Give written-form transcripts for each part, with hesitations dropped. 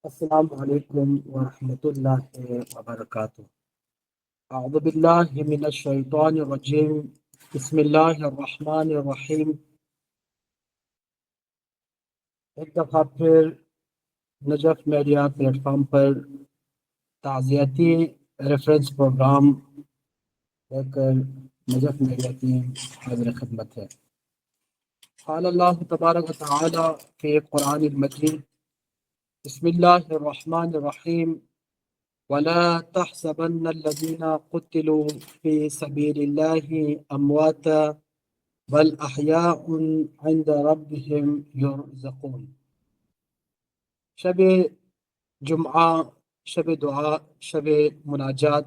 السلام علیکم ورحمۃ اللہ وبرکاتہ۔ اعوذ باللہ من الشیطان الرجیم، بسم اللہ الرحمن الرحیم۔ ایک دفعہ پھر نجف میڈیا پلیٹ فارم پر تعزیتی ریفرنس پروگرام لے کر نجف میڈیا ٹیم حاضر خدمت ہے۔ قال اللہ تبارک و تعالی فی قرآن المجید، بسم اللہ الرحمن الرحیم، وَلَا تَحْسَبَنَّ الَّذِينَ قُتِلُوا فِي سَبِيلِ اللَّهِ أَمْوَاتًا بَلْ أَحْيَاءٌ عِنْدَ رَبِّهِمْ يُرْزَقُونَ۔ شب جمعہ، شب دعا، شب مناجات،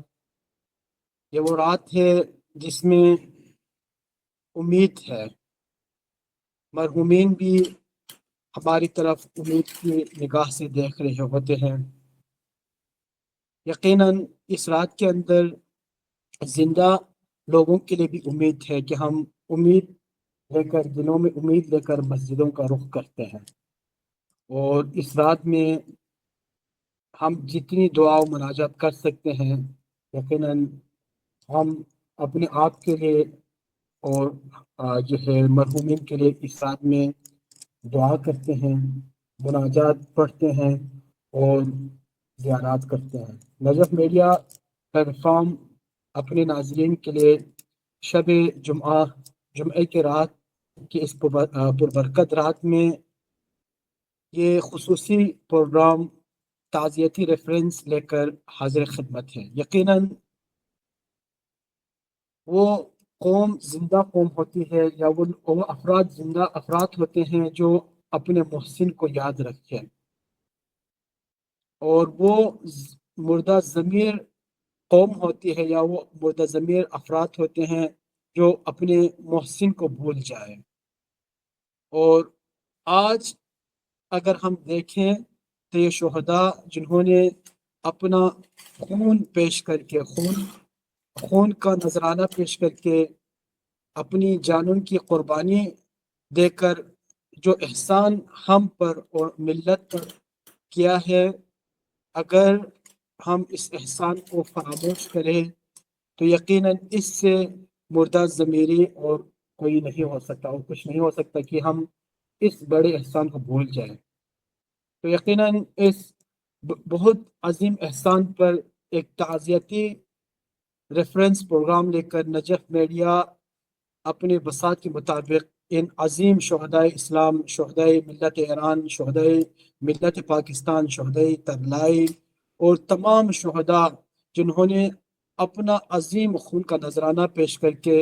یہ وہ رات ہے جس میں امید ہے۔ مرحومین بھی ہماری طرف امید کی نگاہ سے دیکھ رہے ہوتے ہیں۔ یقیناً اس رات کے اندر زندہ لوگوں کے لیے بھی امید ہے کہ ہم امید لے کر، دلوں میں امید لے کر مسجدوں کا رخ کرتے ہیں، اور اس رات میں ہم جتنی دعا و مناجات کر سکتے ہیں، یقیناً ہم اپنے آپ کے لیے اور جو ہے مرحومین کے لیے اس رات میں دعا کرتے ہیں، مناجات پڑھتے ہیں اور زیارات کرتے ہیں۔ نجف میڈیا پلیٹ فارم اپنے ناظرین کے لیے شب جمعے کی رات کی اس پربرکت رات میں یہ خصوصی پروگرام تعزیتی ریفرنس لے کر حاضر خدمت ہے۔ یقیناً وہ قوم زندہ قوم ہوتی ہے، یا وہ افراد زندہ افراد ہوتے ہیں جو اپنے محسن کو یاد رکھیں، اور وہ مردہ ضمیر قوم ہوتی ہے، یا وہ مردہ ضمیر افراد ہوتے ہیں جو اپنے محسن کو بھول جائیں۔ اور آج اگر ہم دیکھیں تو یہ شہداء جنہوں نے اپنا خون پیش کر کے، خون کا نذرانہ پیش کر کے، اپنی جانوں کی قربانی دے کر جو احسان ہم پر اور ملت پر کیا ہے، اگر ہم اس احسان کو فراموش کریں تو یقیناً اس سے مردہ ضمیری اور کوئی نہیں ہو سکتا، اور کچھ نہیں ہو سکتا کہ ہم اس بڑے احسان کو بھول جائیں۔ تو یقیناً اس بہت عظیم احسان پر ایک تعزیتی ریفرنس پروگرام لے کر نجف میڈیا اپنے بساط کے مطابق ان عظیم شہدائے اسلام، شہدائے ملت ایران، شہدائے ملت پاکستان، شہدائے ترلائی اور تمام شہداء جنہوں نے اپنا عظیم خون کا نذرانہ پیش کر کے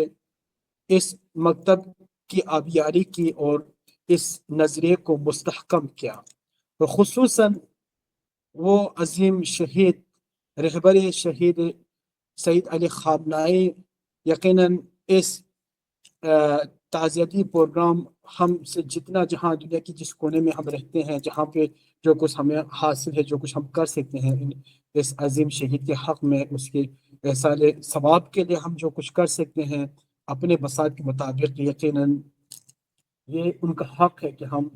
اس مکتب کی آبیاری کی اور اس نظریے کو مستحکم کیا، اور خصوصاً وہ عظیم شہید رہبر شہید سید علی خامنائی یقیناً اس تعزیتی پروگرام ہم سے جتنا، جہاں دنیا کی جس کونے میں ہم رہتے ہیں، جہاں پہ جو کچھ ہمیں حاصل ہے، جو کچھ ہم کر سکتے ہیں اس عظیم شہید کے حق میں، اس کے احصال ثواب کے لیے ہم جو کچھ کر سکتے ہیں اپنے بساط کے مطابق، یقیناً یہ ان کا حق ہے کہ ہم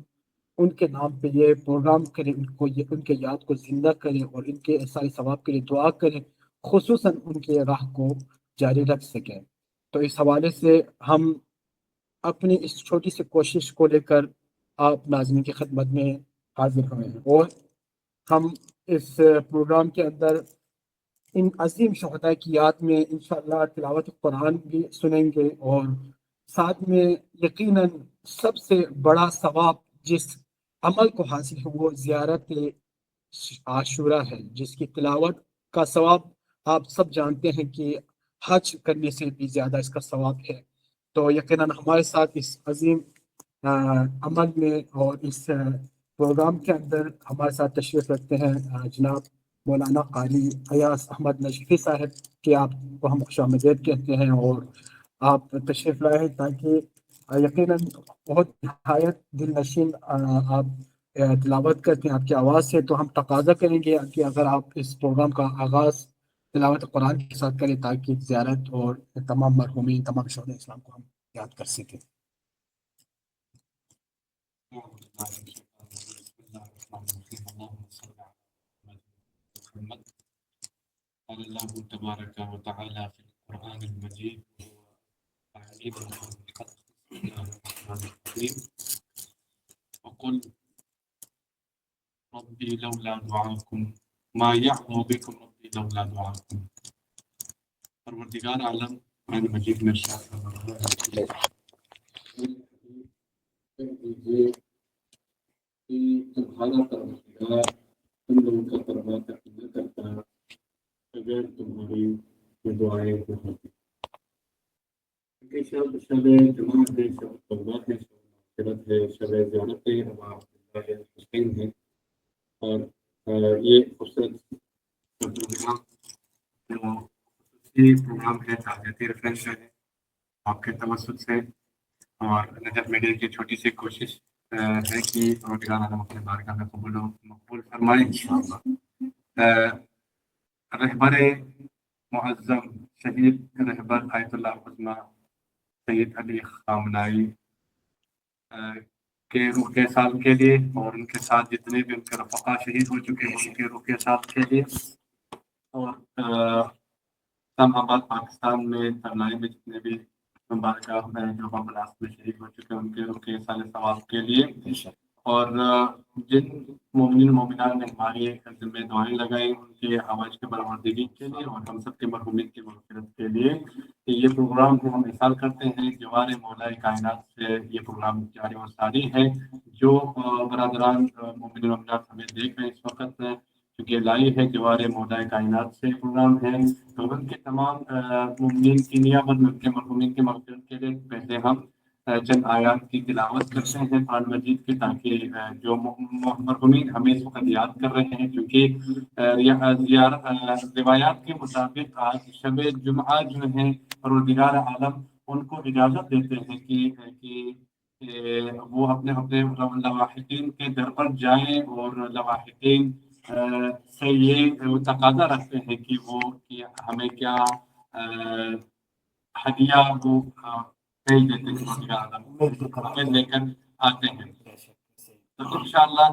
ان کے نام پہ یہ پروگرام کریں، ان کے یاد کو زندہ کریں اور ان کے احصال ثواب کے لیے دعا کریں، خصوصاً ان کے راہ کو جاری رکھ سکیں۔ تو اس حوالے سے ہم اپنی اس چھوٹی سی کوشش کو لے کر آپ ناظرین کی خدمت میں حاضر ہوئے ہیں، اور ہم اس پروگرام کے اندر ان عظیم شہداء کی یاد میں انشاءاللہ تلاوت قرآن بھی سنیں گے، اور ساتھ میں یقیناً سب سے بڑا ثواب جس عمل کو حاصل ہے وہ زیارت عاشورہ ہے، جس کی تلاوت کا ثواب آپ سب جانتے ہیں کہ حج کرنے سے بھی زیادہ اس کا ثواب ہے۔ تو یقیناً ہمارے ساتھ اس عظیم عمل میں اور اس پروگرام کے اندر ہمارے ساتھ تشریف رکھتے ہیں جناب مولانا قاری ایاز احمد نجفی صاحب، کہ آپ کو ہم خوش آمدید کہتے ہیں، اور آپ تشریف لائے ہیں تاکہ یقیناً بہت نہایت دل نشین آپ تلاوت کرتے ہیں آپ کی آواز سے، تو ہم تقاضا کریں گے کہ اگر آپ اس پروگرام کا آغاز تلاوت قرآن کے ساتھ کریں تاکہ زیارت اور تمام مرحومین، تمام شہداء اسلام کو ہم یاد کر سکیں۔ قال الله تبارك وتعالى في القرآن المجيد تعليما بخلق الله الرحمن الرحيم وقل ربي لولا دعاكم ما يعظ بكم ربي لولا دعاكم. پروردگار عالم قرآن مجید میں ارشاد فرما رہا ہے کہ تمہارا پروردگار تم لوگوں کا پرواہ نہ کرتا اگر تمہاری یہ دعائیں نہ ہوتی. کیونکہ شب جمعہ ہے، شب توبہ ہے، شب مغفرت ہے، شب زیارت ابا عبداللہ حسین ہے، اور یہ خوبصورت پروگرام پروگرام ہے تعزیتی ریفرنس ہے آپ کے توسط سے، اور نجف میڈیا کی چھوٹی سی کوشش ہے کہ پروگرام عالم اپنے بارگاہ میں قبول و مقبول فرمائے انشاءاللہ. رہبر معظم شہید رہبر آیت اللہ عظمی سید علی خامنائی کے روح کے سال کے لیے، اور ان کے ساتھ جتنے بھی ان کے رفقا شہید ہو چکے ہیں ان کے روح کے سال کے لیے، اور اسلام آباد پاکستان میں ترنائی میں جتنے بھی بارگاہ میں جو بلاسٹ میں شہید ہو چکے ہیں ان کے روح کے سال ثواب کے لیے، اور جن مومنین مومنات نے ہماری ذمہ دعائیں لگائی ان کے آواز کے برآمدگی کے لیے اور ہم سب کے مرحومین کی مغفرت کے لیے. یہ پروگرام کو ہم احساس کرتے ہیں جوار مولا کائنات سے یہ پروگرام جاری و ساری ہے. جو برادران مومنین مومنات ہمیں دیکھ رہے ہیں اس وقت کیونکہ لائی ہے جوار مولا کائنات سے پروگرام ہے، تو ان کے تمام مومنین کی نیابت میں ان کے مرحومین کی مغفرت کے لیے پہلے ہم چند آیات کی تلاوت کرتے ہیں قرآن مجید کی، تاکہ جو مرحومین ہمیں اس وقت یاد کر رہے ہیں، کیونکہ روایات کے مطابق آج شب جمعہ جو ہیں پروردگار عالم ان کو اجازت دیتے ہیں کہ وہ اپنے لواحقین کے در پر جائیں اور لواحقین سے یہ تقاضا رکھتے ہیں کہ وہ ہمیں کیا ہدیہ وہ بھیج دیتے ہیں، ہمیں لے کر آتے ہیں. تو انشاءاللہ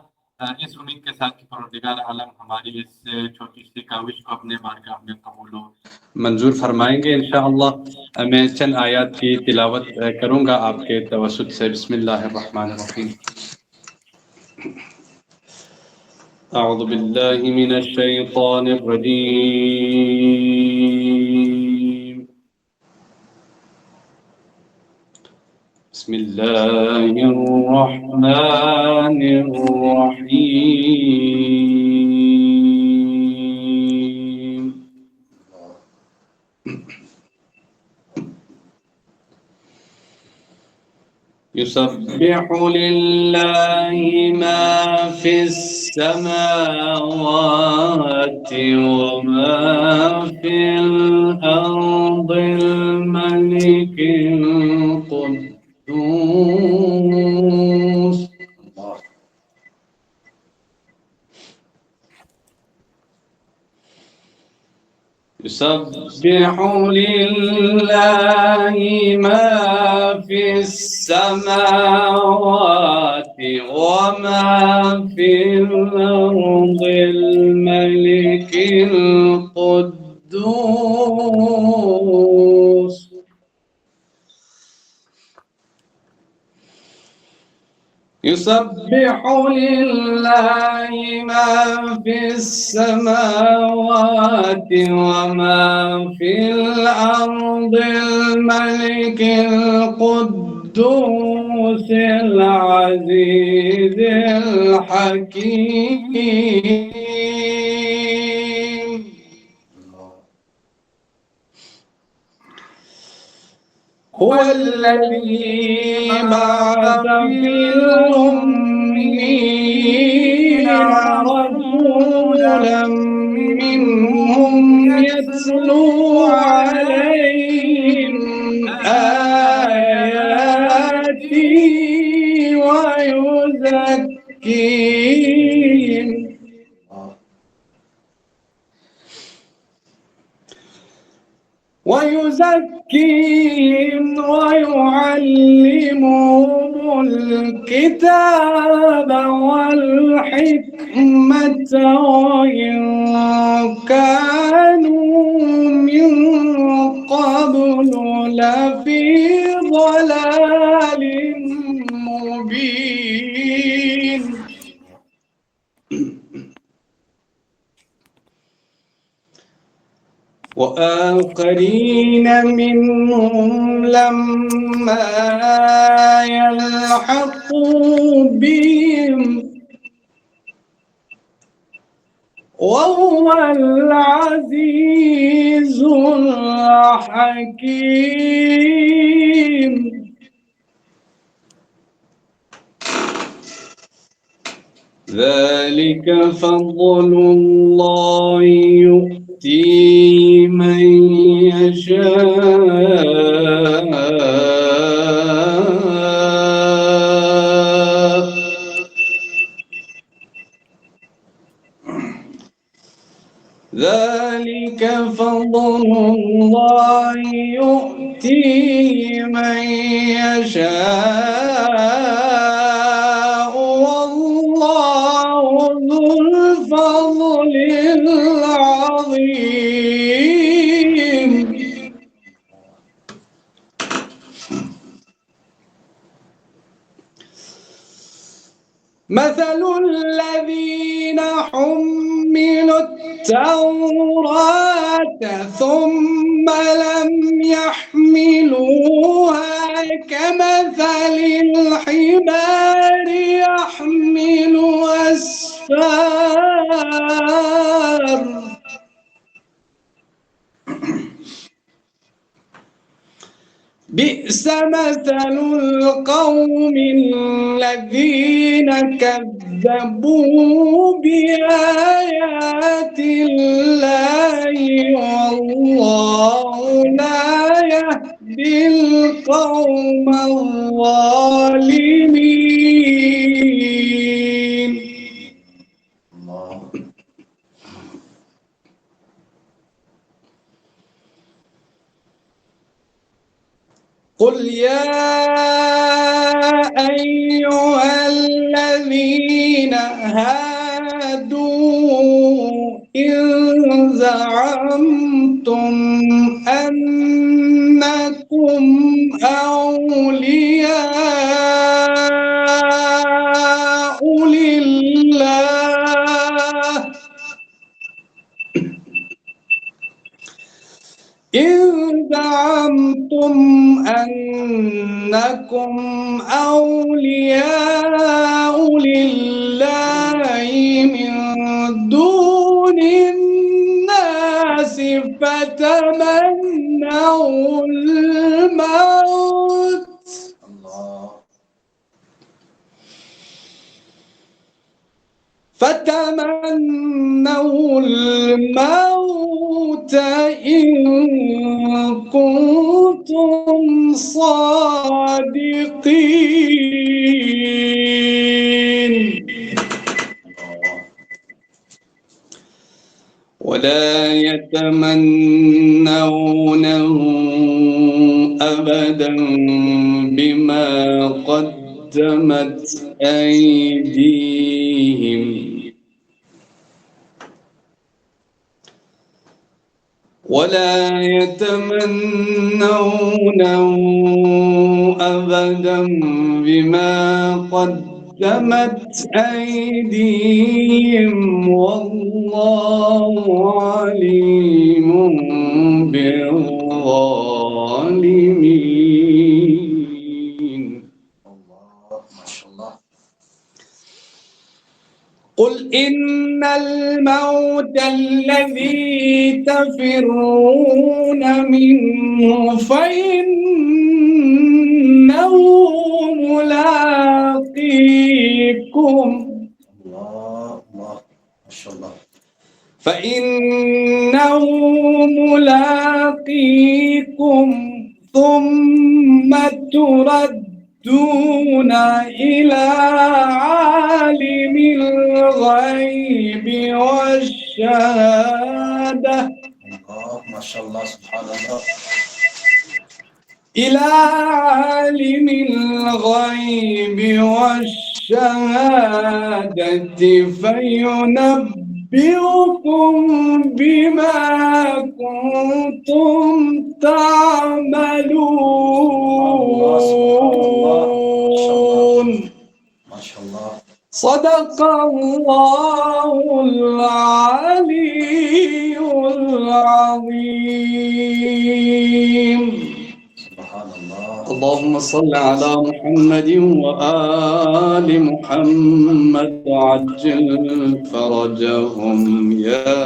اس امید کے ساتھ کہ پروردگار عالم ہماری اس چھوٹی سی کاوش کو اپنے بارگاہ میں قبول و منظور فرمائیں گے انشاءاللہ. میں چند آیات کی تلاوت کروں گا آپ کے توسط سے. بسم اللہ الرحمن الرحیم. اعوذ باللہ من الشیطان الرجیم. بسم اللہ الرحمن الرحیم. يسبح لله ما في السماوات وما في الأرض الملك القدوس. يسبح لله ما في السماوات وما في الأرض الملك القدوس. يسبح لله ما في السماوات وما في الأرض الملك القدوس العزيز الحكيم. هو الذي بعث في الأميين رسولا منهم يتلو عليهم آياته ويزكيهم ويزكيهم ويعلمهم الكتاب والحكمة وإن كانوا من قبل لفي ضلال مبين. وآخرين منهم لما يلحقوا بهم وهو العزيز الحكيم. ذلك فضل الله يؤتيه من يشاء ذلك فضل الله يؤتيه من يشاء والله ذو الفضل العظيم. مثل الذين حملوا التوراة ثم لم يحملوها كمثل الحمار يحمل أسفار بئس مثل القوم الذين كذبوا بآيات الله والله لا يهدي القوم الظالمين. قل يا أيها الذين هادوا إن زعمتم أنكم أولياء لله إن زعمتم أنكم أولياء لله من دون الناس فتمنوا الموت إن كنتم صادقين ولا يتمنونه أبدا بما قدمت أيديهم ولا يتمنونه أبدا بما قدمت أيديهم والله عليم بالظالمين. ما شاء الله. قل إن الموت الذي تفرون منه فإنه ملاقيكم ما شاء الله فإنه ملاقيكم ثم تردون إلى عالم الغيب والشهادة. ما شاء الله سبحان الله. إلى عالم الغيب والشهادة فينبئكم بما كنتم تعملون. ما شاء الله. صدق الله العلي العظيم. سبحان الله. اللهم صل على محمد وآل محمد وعجل فرجهم يا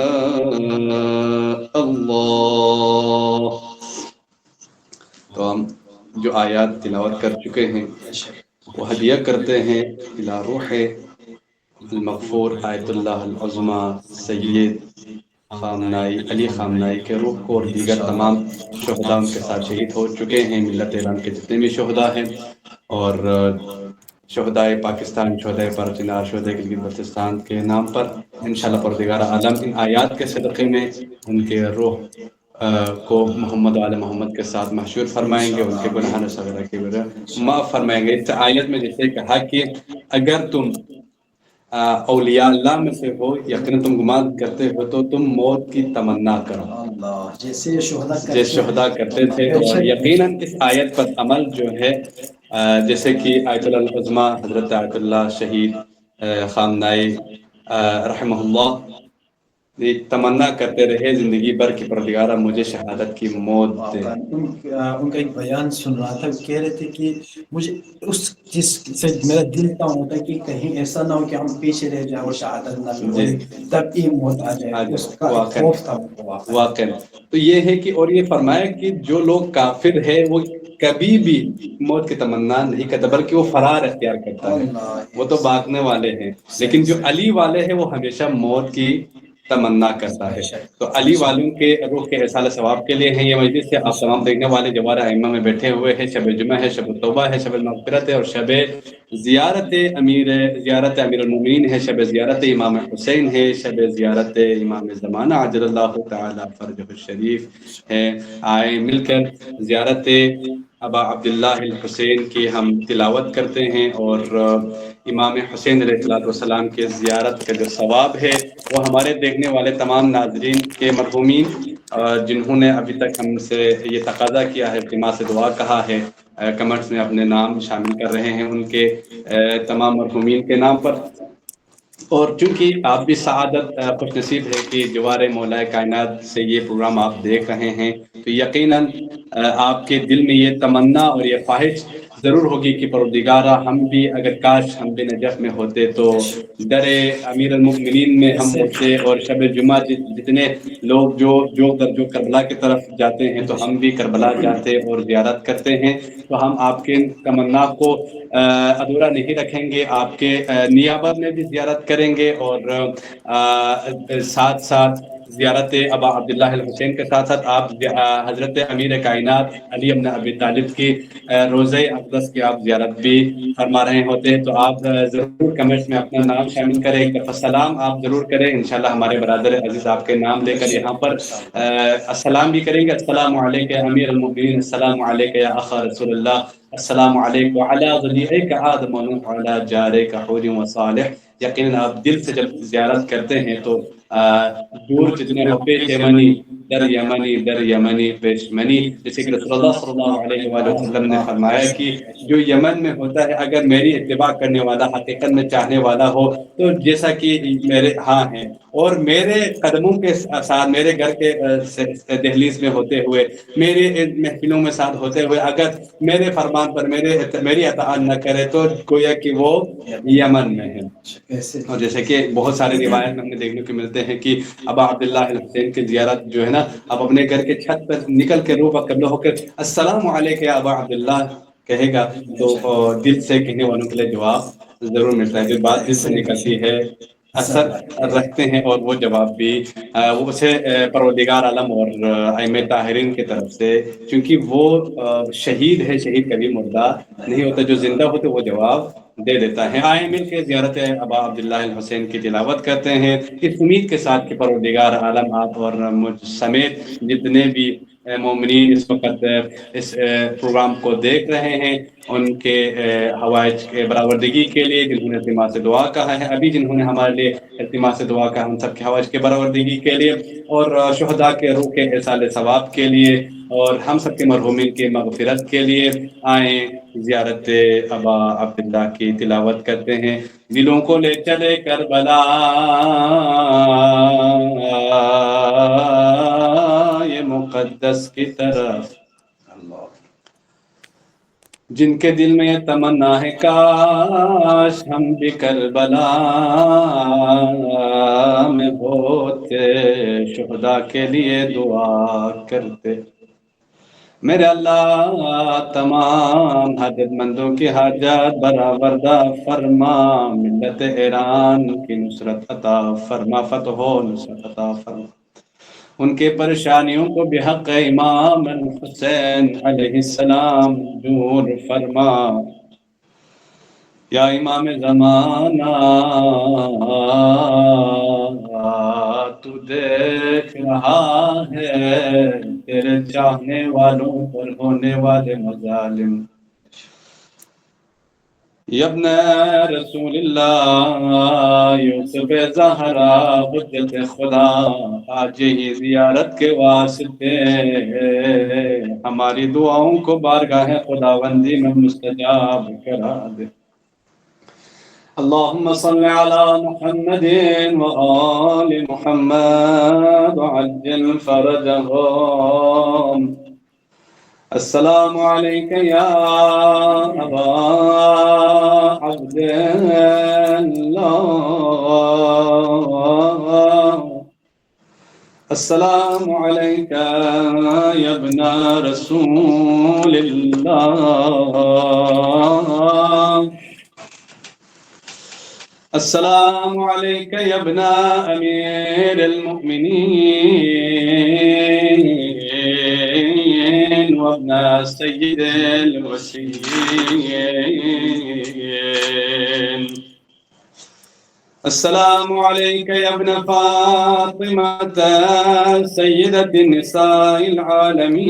اللہ. تو ہم جو آیات تلاوت کر چکے ہیں وہ ہدیہ کرتے ہیں الی روح المغفور آیت اللہ العظمی سید خامنائی علی خامنائی کے روح کو، اور دیگر تمام شہداء ان کے ساتھ شہید ہو چکے ہیں، ملت ایران کے جتنے بھی شہداء ہیں، اور شہداء پاکستان، شہداء پرچنار، شہداء گلگت بلتستان کے نام پر انشاءاللہ پروردگار عالم ان آیات کے صدقے میں ان کے روح کو محمد و آل محمد کے ساتھ محشور فرمائیں گے، ان کے گناہان صغیرہ کی وجہ معاف فرمائیں گے. اس آیت میں جیسے کہا کہ اگر تم اولیاء اللہ میں سے ہو، یقیناً تم گمان کرتے ہو تو تم موت کی تمنا کرو اللہ جیسے شہداء کرتے تھے. اور یقیناً اس آیت پر عمل جو ہے جیسے کہ آیت اللہ العظمی حضرت آیت اللہ شہید خامنائی رحمہ اللہ تمنا کرتے رہے زندگی بھر کی پروردگارہ مجھے شہادت کی موت دے. ان کا ایک بیان سن رہا تھا، کہہ رہے تھے کہ مجھے اس چیز سے میرا دل تنگ ہوتا ہے کہ کہیں ایسا نہ ہو کہ ہم پیچھے رہ جائیں اور شہادت نہ ملے، تب یہ موت آ جائے. اس کا خوف تھا واقعا. تو یہ ہے کہ اور یہ فرمایا کہ جو لوگ کافر ہے وہ کبھی بھی موت کی تمنا نہیں کرتا بلکہ وہ فرار اختیار کرتا ہے، وہ تو بھاگنے والے ہیں. لیکن جو علی والے ہیں وہ ہمیشہ موت کی تمنا کرتا ہے. تو علی والوں کے روح کے احصال ثواب کے لیے ہیں یہ مجلس سے. آپ تمام دیکھنے والے جوار ائمہ میں بیٹھے ہوئے ہیں. شب جمعہ ہے، شب توبہ ہے، شب المغفرت ہے، اور شب زیارت امیر المومنین ہے، شب زیارت امام حسین ہے، شب زیارت امام زمانہ عجل اللہ تعالی فرجہ الشریف ہے. آئے مل کر زیارت ابا عبداللہ الحسین کی ہم تلاوت کرتے ہیں، اور امام حسین علیہ السلام کے زیارت کا جو ثواب ہے وہ ہمارے دیکھنے والے تمام ناظرین کے مرحومین جنہوں نے ابھی تک ہم سے یہ تقاضا کیا ہے، اجتماع سے دعا کہا ہے، کمنٹس میں اپنے نام شامل کر رہے ہیں ان کے تمام مرحومین کے نام پر. اور چونکہ آپ بھی سعادت خوش نصیب ہے کہ جوار مولا کائنات سے یہ پروگرام آپ دیکھ رہے ہیں، تو یقیناً آپ کے دل میں یہ تمنا اور یہ خواہش ضرور ہوگی کہ پروردگارہ ہم بھی اگر کاش ہم بھی نجف میں ہوتے تو در امیر المؤمنین میں ہم ہوتے، اور شب جمعہ جتنے لوگ جو کربلا کی طرف جاتے ہیں تو ہم بھی کربلا جاتے اور زیارت کرتے ہیں. تو ہم آپ کے تمنا کو ادھورا نہیں رکھیں گے، آپ کے نیابت میں بھی زیارت کریں گے، اور ساتھ ساتھ زیارت ابا عبداللہ الحسین کے ساتھ ساتھ آپ حضرت امیر کائنات علی بن ابی طالب کی روضہ اقدس کی آپ زیارت بھی فرما رہے ہوتے ہیں. تو آپ ضرور کمنٹس میں اپنا نام شامل کریں، ایک دفعہ سلام آپ ضرور کریں. انشاءاللہ ہمارے برادر عزیز آپ کے نام لے کر یہاں پر السلام بھی کریں گے. السلام علیکم یا امیر المؤمنین، السلام علیکم یا اخ رسول اللہ، السلام علیکم وعلی ذریعک آدم ونوح وعلی جارک حور وصالح. یقیناً آپ دل سے جب زیارت کرتے ہیں تو دور جتنے ہو پیش یمنی در یمنی در یمنی پیش منی، جیسے کہ رسول اللہ صلی اللہ علیہ وآلہ وسلم نے فرمایا کہ جو یمن میں ہوتا ہے اگر میری اتباع کرنے والا حقیقت میں چاہنے والا ہو تو جیسا کہ میرے ہاں ہیں، اور میرے قدموں کے ساتھ میرے گھر کے دہلیز میں ہوتے ہوئے، میرے محفلوں میں ساتھ ہوتے ہوئے اگر میرے فرمان پر میری اطاعت نہ کرے تو گویا کہ وہ یمن میں ہے. اور جیسے کہ بہت سارے روایت میں ہم نے دیکھنے کو ملتے ہیں کہ ابا عبداللہ الحسین کی زیارت جو ہے نا، اب اپنے گھر کے چھت پر نکل کے روح قبلہ ہو کر السلام علیکم یا ابا عبداللہ کہے گا تو دل سے کہنے والوں کے لیے جواب ضرور ملتا ہے. جو بات دل سے نکلتی ہے اثر رکھتے ہیں، اور وہ جواب بھی اسے پروردگار عالم اور ائمہ طاہرین کی طرف سے، چونکہ وہ شہید ہے، شہید کبھی مردہ نہیں ہوتا، جو زندہ ہوتے وہ جواب دے دیتا ہے. آئے مل کے زیارت ابا عبداللہ الحسین کی تلاوت کرتے ہیں اس امید کے ساتھ کہ پروردگار عالم آپ اور مجھ سمیت جتنے بھی मोमिनीन इस वक्त इस प्रोग्राम को देख रहे हैं, उनके हवाइज के बराबरदगी के लिए जिन्होंने इल्तिमा से दुआ कहा है, अभी जिन्होंने हमारे लिए इल्तिमा से दुआ कहा, उन सबके हवाइज के बराबरदगी के लिए, और शुहदा के रूह के इरसाल सवाब के लिए, और हम सबके मरहूमीन के मगफिरत के लिए आए ज़ियारत अबा अब्दुल्लाह की तिलावत करते हैं। दिलों को ले चले करबला ये मुक़द्दस की तरफ, जिनके दिल में ये तमन्ना है काश हम भी करबला में होते, शुहदा के लिए दुआ करते। मेरे अल्लाह तमाम हाजतमंदों की हाजत बराबरदा फरमा, मिल्लत ईरान की नुसरत अता फरमा, फतह नुसरत अता फरमा, उनके परेशानियों को बेहक इमाम हुसैन अलैहिस्सलाम दूर फरमा। या इमाम ज़माना तू देख रहा है तेरे चाहने वालों पर होने वाले मजालिम। यब्ने रसूलिल्लाह यूसुफ ज़हरा हुज्जत खुदा, आज ही ज़ियारत के वास्ते हमारी दुआओं को बारगाह खुदावंदी में मुस्तजाब करा दे। अल्लाहुम्मा सल्लि अला मुहम्मदिन व आलि मुहम्मद व अज्जिल फरजहुम। अस्सलामु अलैका या अबा अब्दुल्लाह, अस्सलामु अलैका या इब्ना रसूलिल्लाह, अस्सलामु अलैका या इब्ना अमीरिल मुमिनीन व इब्ना सय्यिदिल वसीय्यीन। अस्सलामु अलैका या इब्ना फातिमा सय्यिदति निसाइल आलमीन।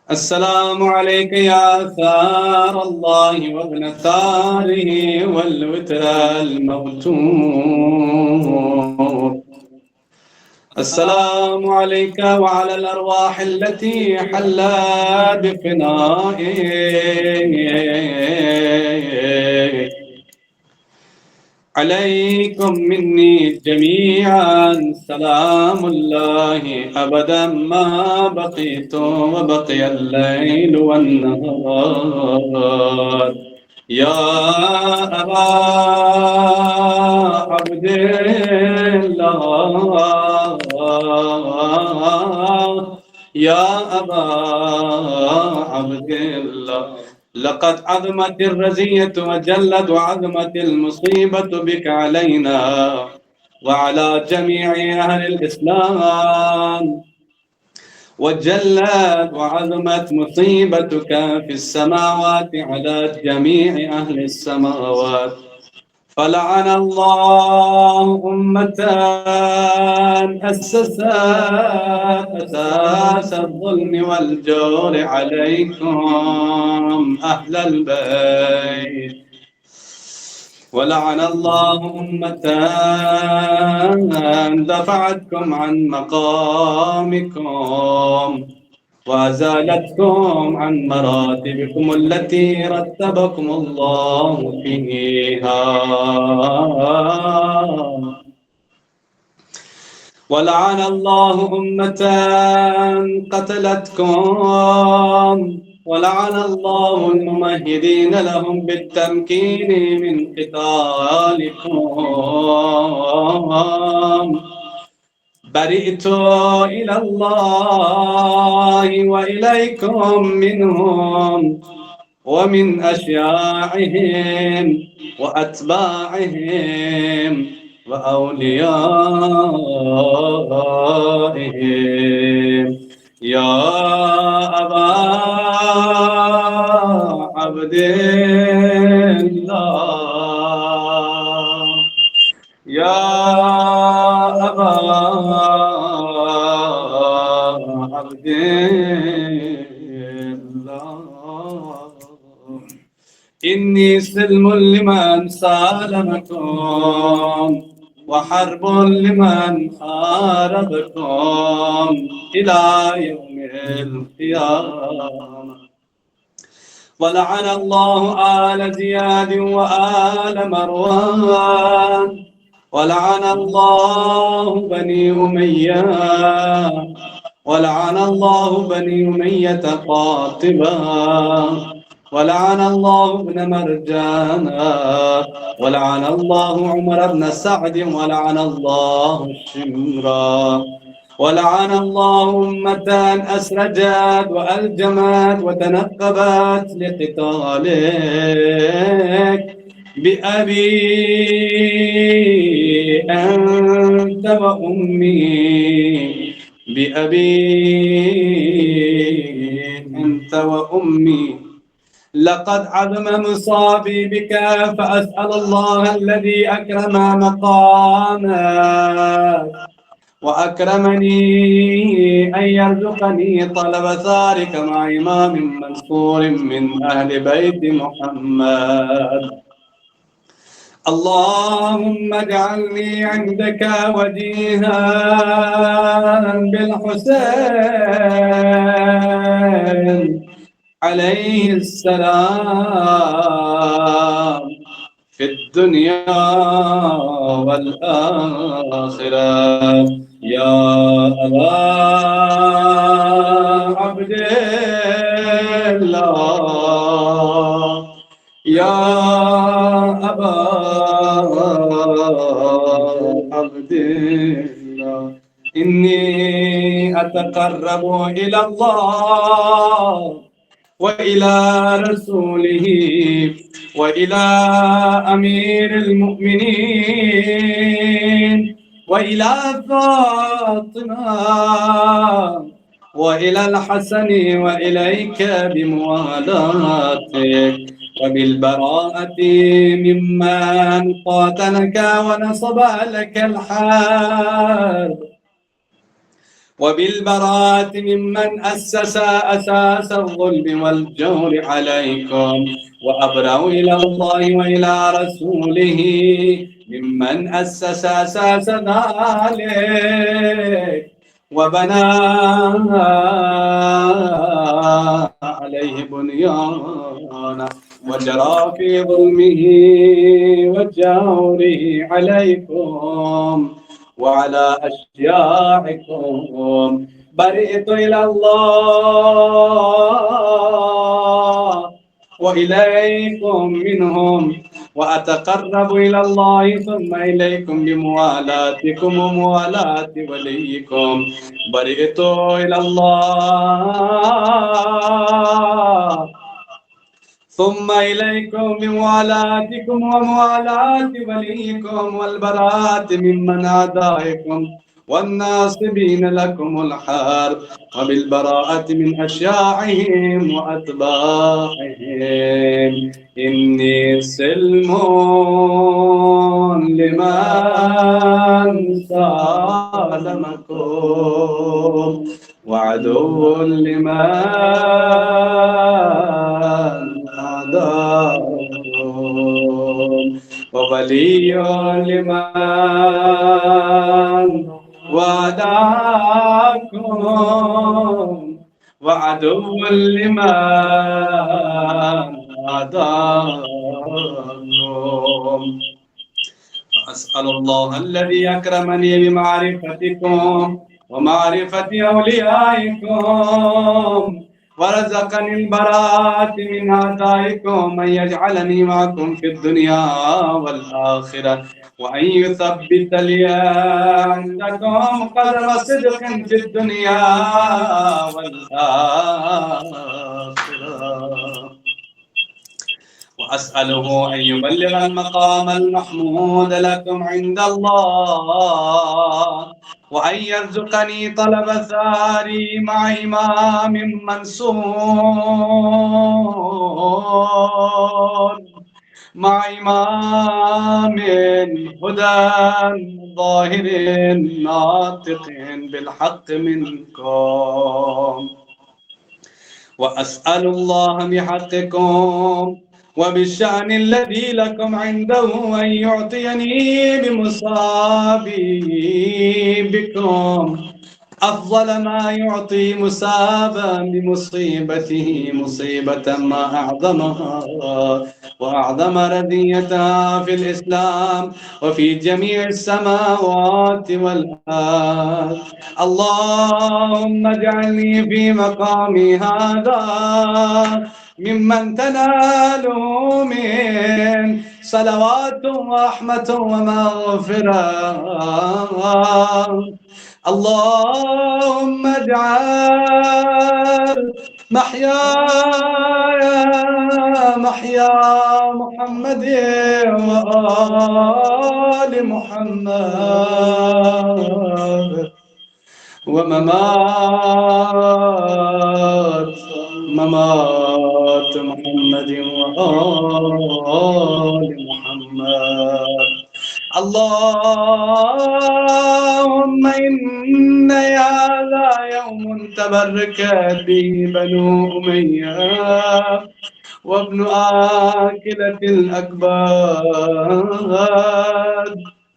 अस्सलामु अलैका या सार अल्लाह व इब्न तारिही वल वित्रल मौतूर। अस्सलामु अलैका व अलल अरवाह अल्लती हल्लत बिफ़नाइक। अलैकुम मिन्नी जमीअन सलामुल्लाहि अबदन मा बक़ीतु व बक़ियल लैल वन नहार। या अबा अब्दिल्लाह, या अबा अब्दिल्लाह, लक़द अज़मतिर रज़िय्यतु व जल्लत व अज़मतिल मुसीबतु बिका अलैना व अला जमीइ अहलिल इस्लाम व जल्लत व अज़मत मुसीबतुका फिस समावाति अला जमीइ अहलिस समावात। फलअन अल्लाहु उम्मतन अस्ससत असासल ज़ुल्म वल जौर अलैकुम अहलल बैत। वलअन अल्लाहु उम्मतन दफ़अतकुम अन मक़ामिकुम वअज़ालतकुम अन मरातिबिकुम अल्लती रत्तबकुमुल्लाहु फ़ीहा। वलअन अल्लाहु उम्मतन क़तलतकुम वलअन अल्लाहु अल-मुमहिदीन लहुम बित्तमकीन मिन क़ितालिकुम। बरीअतु इलल्लाहि व इलैकुम मिनहुम व मिन अशयाइहिम व अत्बाइहिम व औलियाइहिम। या अबा अब्दिल्लाह, या إني سلم لمن سالمكم وحرب لمن حاربكم إلى يوم القيامة. ولعن الله آل زياد وآل مروان ولعن الله بني أمية ولعن الله بني أمية قاطبا ولعن الله ابن مرجانا ولعن الله عمر بن سعد ولعن الله الشمرا ولعن الله أمة أسرجت وألجمت وتنقبت لقتالك بأبي أنت وأمي بأبي أنت وأمي لقد عظم مصابي بك فأسأل الله الذي أكرم مقامك وأكرمني أن يرزقني طلب ثارك مع إمام منصور من أهل بيت محمد. اللهم اجعلني عندك وجيها بالحسين عليه السلام في الدنيا والآخرة يا أبا عبد الله يا أبا عبد الله إني أتقرب إلى الله وإلى رسوله وإلى أمير المؤمنين وإلى فاطمة وإلى الحسن وإليك بموالاتك وبالبراءة ممن قاتلك ونصب لك الحرب وبالبراءة ممن أسس أساس الظلم والجور عليكم وأبرأ إلى الله وإلى رسوله ممن أسس أساس ذلك وبنى عليه بنيانا وجرى في ظلمه وجوره عليكم وعلى أشياعكم. برئت إلى الله وإليكم منهم وأتقرب إلى الله ثم إليكم بموالاتكم وموالاة وليكم. برئت إلى الله ثم إليكم بموالاتكم وموالاة وليكم والبراءة ممن عاداكم والناصبين لكم الحرب وبالبراءة من أشياعهم وأتباعهم. إني سلم لمن سالمكم وعدو لمن عاداكم وولي لمن وعداكم وعدو لمن عاداكم. أسأل الله الذي أكرمني بمعرفتكم ومعرفة أوليائكم ورزقني البراءة من أعدائكم أن يجعلني معكم في الدنيا والآخرة وأن يثبت لي عندكم قدر صدق في الدنيا والآخرة. وأسأله أن يبلغ المقام المحمود لكم عند الله وأن يرزقني طلب ثاري مع إمام منصور مع إمام هدى ظاهر ناطق بالحق منكم وأسأل الله بحقكم وبالشأن الذي لكم عنده أن يعطيني بكم أفضل ما يعطي مسابا بمصيبته مصيبة ما أعظمها وأعظم رذيتها في الإسلام وفي جميع السماوات والأرض. اللهم اجعلني في مقامي هذا ممن تناله من صلوات ورحمة ومغفرة. اللهم اجعل محياي محيا محمد وآل محمد ممات محمد وآل محمد. اللهم إن هذا يوم تبركت به بنو أمية وابن آكلة الأكباد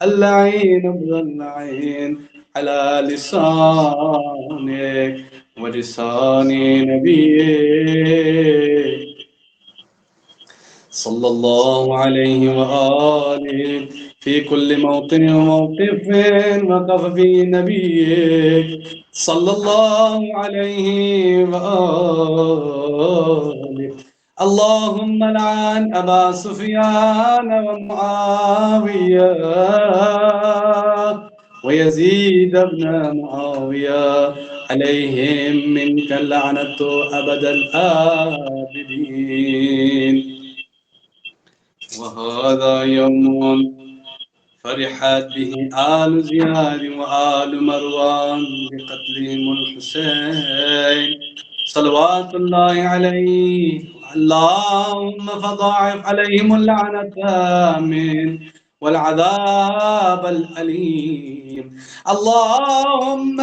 اللعين ابن اللعين على لسانك ولسان نبيك صلى الله عليه وآله في كل موطن وموقف وقف فيه نبيك صلى الله عليه وآله. اللهم لعن أبا سفيان ومعاوية ويزيد بن معاوية عليهم منك اللعنة أبد الآبدين. وهذا يوم فرحت به آل زياد وآل مروان بقتلهم الحسين صلوات الله عليه. اللهم فضاعف عليهم اللعنة آمين والعذاب الأليم. اللهم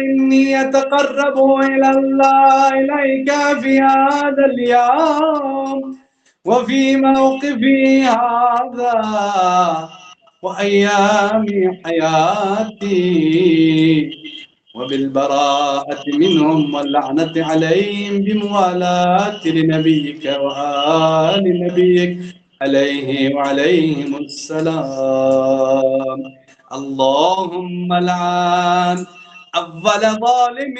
إني أتقرب إلى الله إليك في هذا اليوم وفي موقفي هذا وأيام حياتي وبالبراءة منهم واللعنة عليهم بموالاة لنبيك وآل نبيك عليه وعليهم السلام. اللهم لعن أول ظالم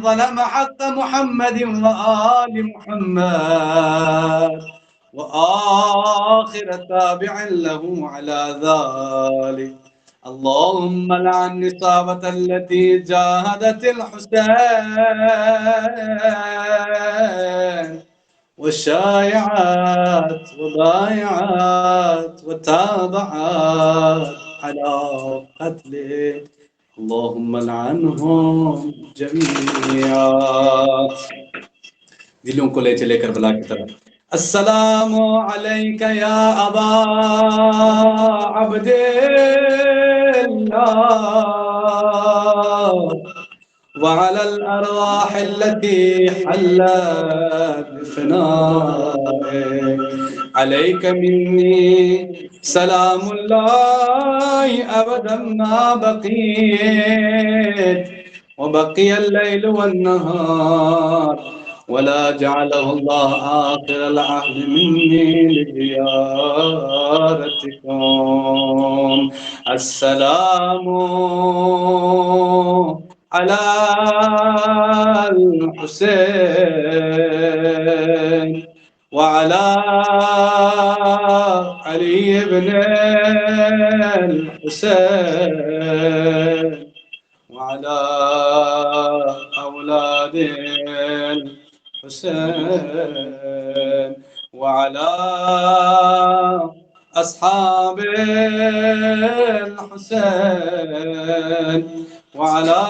ظلم حق محمد وآل محمد وآخر تابع له على ذلك. اللهم لعن النصابة التي جاهدت الحسين والشايعات وبايعات وتابعات على قتله. اللهم لعنهم جميعا. दिलों को ले चले करबला की तरफ. अस्सलामु अलैका या अबा अब्दिल्लाह وعلى الأرواح التي حلت بفنائك عليك مني سلام الله أبدا ما بقيت وبقي الليل والنهار ولا جعله الله آخر العهد مني لزيارتكم. السلام على الحسين وعلى علي بن الحسين وعلى أولاد الحسين وعلى أصحاب الحسين وعلى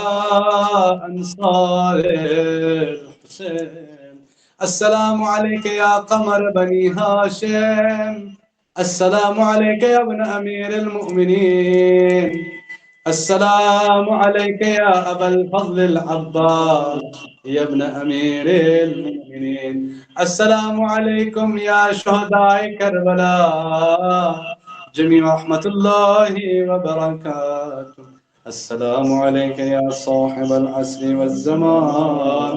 أنصار الحسين. السلام عليك يا قمر بني هاشم. السلام عليك يا ابن أمير المؤمنين. السلام عليك يا أبا الفضل العباس يا ابن أمير المؤمنين. السلام عليكم يا شهداء كربلاء جميع رحمة الله وبركاته. السلام عليك يا صاحب العصر والزمان.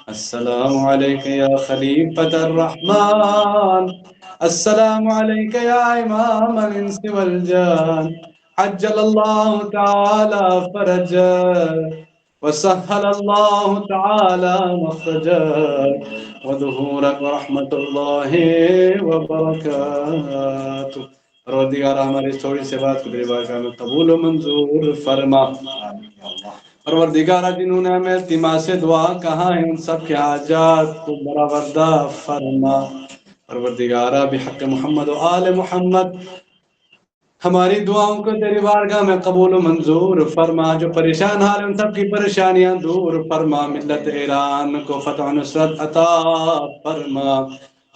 السلام عليك يا خليفة الرحمن. السلام عليك يا إمام الإنس والجان. عجل الله تعالى فرجك وسهل الله تعالى مخرجك وظهورك ورحمة الله وبركاته. پروردگار ہماری اس تھوڑی سی بات کو تیری بارگاہ میں قبول و منظور فرما. پروردگار جنہوں نے ہمیں التماس دعا کہا ہے ان سب کے حاجات کو برآوردہ فرما. پروردگارہ بحق محمد و آل محمد ہماری دعاؤں کو تیری بارگاہ میں قبول و منظور فرما. جو پریشان حال ان سب کی پریشانیاں دور فرما. ملت ایران کو فتح و نصرت عطا فرما.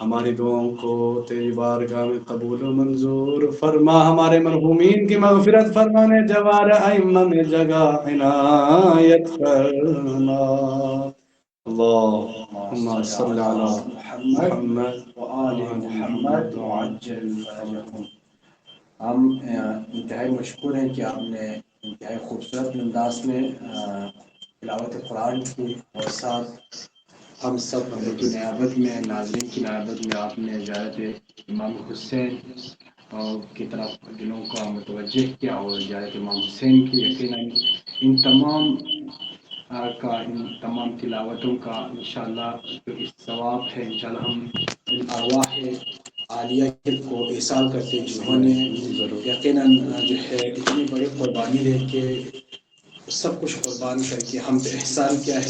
ہماری دعاؤں کو تیری بارگاہ میں قبول و منظور فرما. ہمارے مرحومین کی مغفرت فرمانے جوار ائمہ میں جگہ عنایت فرما. اللہم صلی علی محمد وآل محمد وعجل فرجهم. ہم انتہائی مشکور ہیں کہ آپ نے انتہائی خوبصورت انداز میں تلاوت قرآن کی اور ساتھ ہم سب کی نیابت میں ناظرین کی نیابت میں آپ نے زیارت امام حسین کی طرف دلوں کو متوجہ کیا اور زیارت امام حسین کی یقیناً ان تمام تلاوتوں کا انشاءاللہ جو اس ثواب ہے انشاءاللہ ہم ان ارواح عالیہ کو احسان کرتے ہیں جنہوں نے یقیناً جو ہے اتنی بڑی قربانی دے کے سب کچھ قربان کر کے ہم پہ احسان کیا ہے.